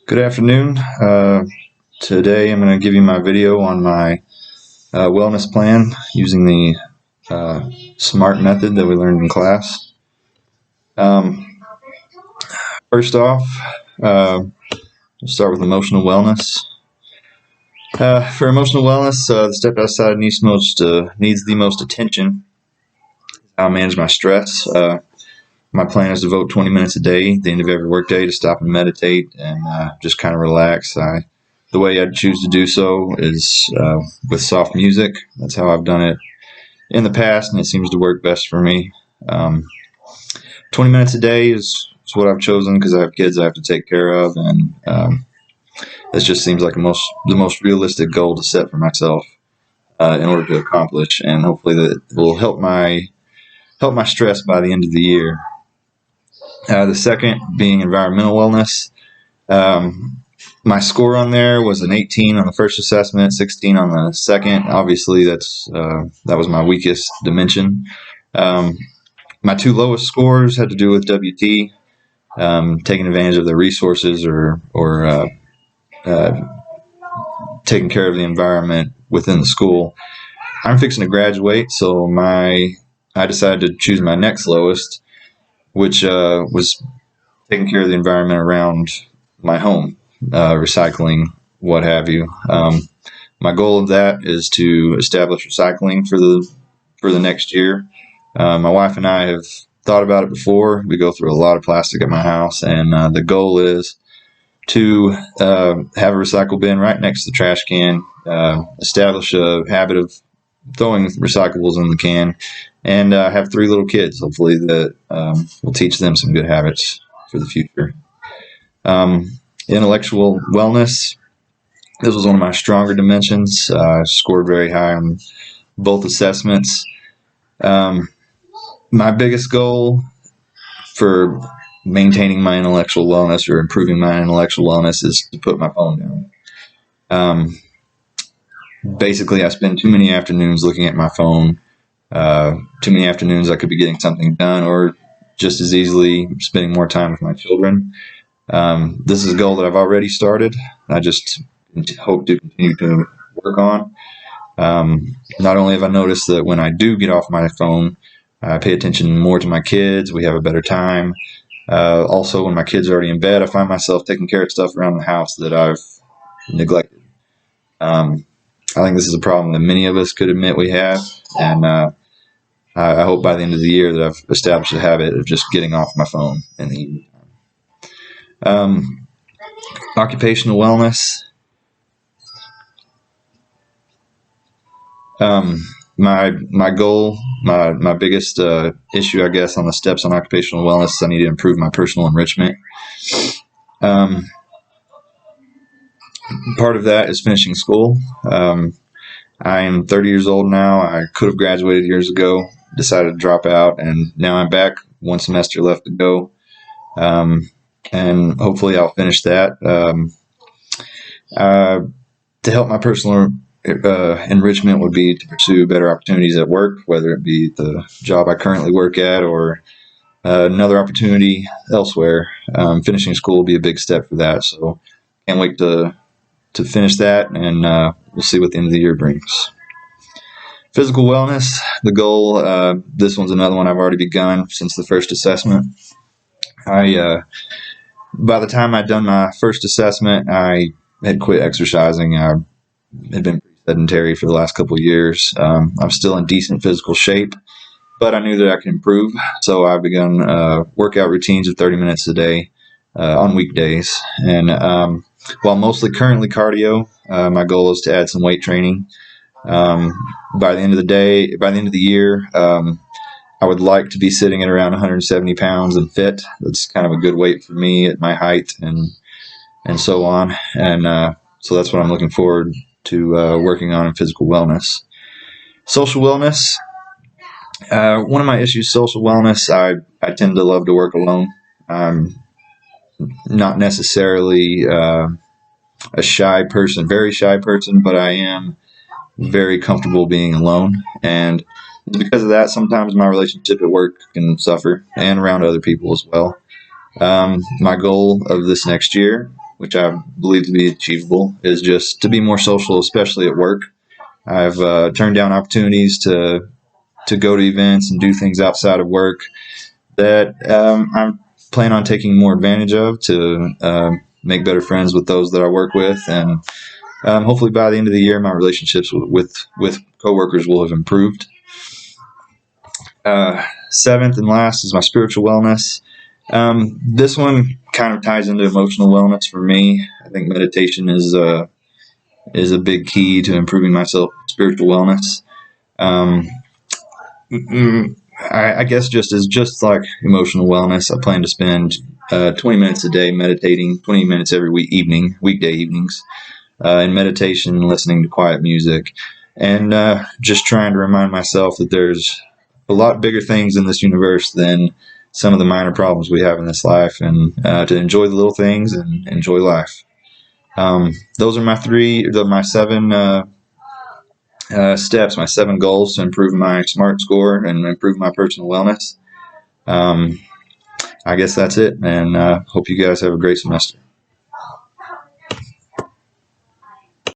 Good afternoon. Today I'm going to give you my video on my wellness plan using the SMART method that we learned in class. Um, First off, we'll start with emotional wellness. For emotional wellness, the step outside needs the most attention. How I manage my stress. My plan is to devote 20 minutes a day at the end of every workday to stop and meditate and just kind of relax. The way I choose to do so is with soft music. That's how I've done it in the past, and it seems to work best for me. Um, 20 minutes a day is what I've chosen because I have kids I have to take care of, and this just seems like the most realistic goal to set for myself in order to accomplish, and hopefully that will help my stress by the end of the year. The second being environmental wellness. My score on there was an 18 on the first assessment, 16 on the second. Obviously, that was my weakest dimension. My two lowest scores had to do with WT, taking advantage of the resources or taking care of the environment within the school. I'm fixing to graduate, so I decided to choose my next lowest, which was taking care of the environment around my home, recycling, what have you. My goal of that is to establish recycling for the next year. My wife and I have thought about it before. We go through a lot of plastic at my house, and the goal is to have a recycle bin right next to the trash can, establish a habit of throwing recyclables in the can, and have three little kids, hopefully, that will teach them some good habits for the future. Intellectual wellness. This was one of my stronger dimensions. I scored very high on both assessments. My biggest goal for maintaining my intellectual wellness or improving my intellectual wellness is to put my phone down. Basically, I spend too many afternoons looking at my phone. Too many afternoons I could be getting something done, or just as easily spending more time with my children. This is a goal that I've already started. I just hope to continue to work on. Not only have I noticed that when I do get off my phone, I pay attention more to my kids. We have a better time. Also, when my kids are already in bed, I find myself taking care of stuff around the house that I've neglected. I think this is a problem that many of us could admit we have, and I hope by the end of the year that I've established a habit of just getting off my phone in the evening. Occupational wellness. My goal, my biggest issue, I guess, on the steps on occupational wellness is I need to improve my personal enrichment. Part of that is finishing school. I am 30 years old now. I could have graduated years ago, decided to drop out, and now I'm back. One semester left to go, and hopefully I'll finish that. To help my personal enrichment would be to pursue better opportunities at work, whether it be the job I currently work at or another opportunity elsewhere. Finishing school will be a big step for that, so can't wait to finish that, and we'll see what the end of the year brings. Physical wellness, the goal, this one's another one I've already begun since the first assessment. By the time I'd done my first assessment, I had quit exercising. I had been pretty sedentary for the last couple of years. I'm still in decent physical shape, but I knew that I could improve, so I begun workout routines of 30 minutes a day on weekdays. And while mostly currently cardio, my goal is to add some weight training. By the end of the year, I would like to be sitting at around 170 pounds and fit. That's kind of a good weight for me at my height and so on. And so that's what I'm looking forward to working on in physical wellness. Social wellness. One of my issues, social wellness, I tend to love to work alone. I'm not necessarily a shy person, very shy person, but I am very comfortable being alone. And because of that, sometimes my relationship at work can suffer and around other people as well. My goal of this next year, which I believe to be achievable, is just to be more social, especially at work. I've turned down opportunities to go to events and do things outside of work that I'm planning on taking more advantage of to make better friends with those that I work with, and hopefully by the end of the year, my relationships with coworkers will have improved. Seventh and last is my spiritual wellness. This one kind of ties into emotional wellness for me. I think meditation is a big key to improving my spiritual wellness. Um, I guess just like emotional wellness, I plan to spend 20 minutes a day meditating, 20 minutes every weekday evenings, in meditation, listening to quiet music, and just trying to remind myself that there's a lot bigger things in this universe than some of the minor problems we have in this life, and to enjoy the little things and enjoy life. Those are my seven steps, my 7 goals to improve my SMART score and improve my personal wellness. I guess that's it, and hope you guys have a great semester.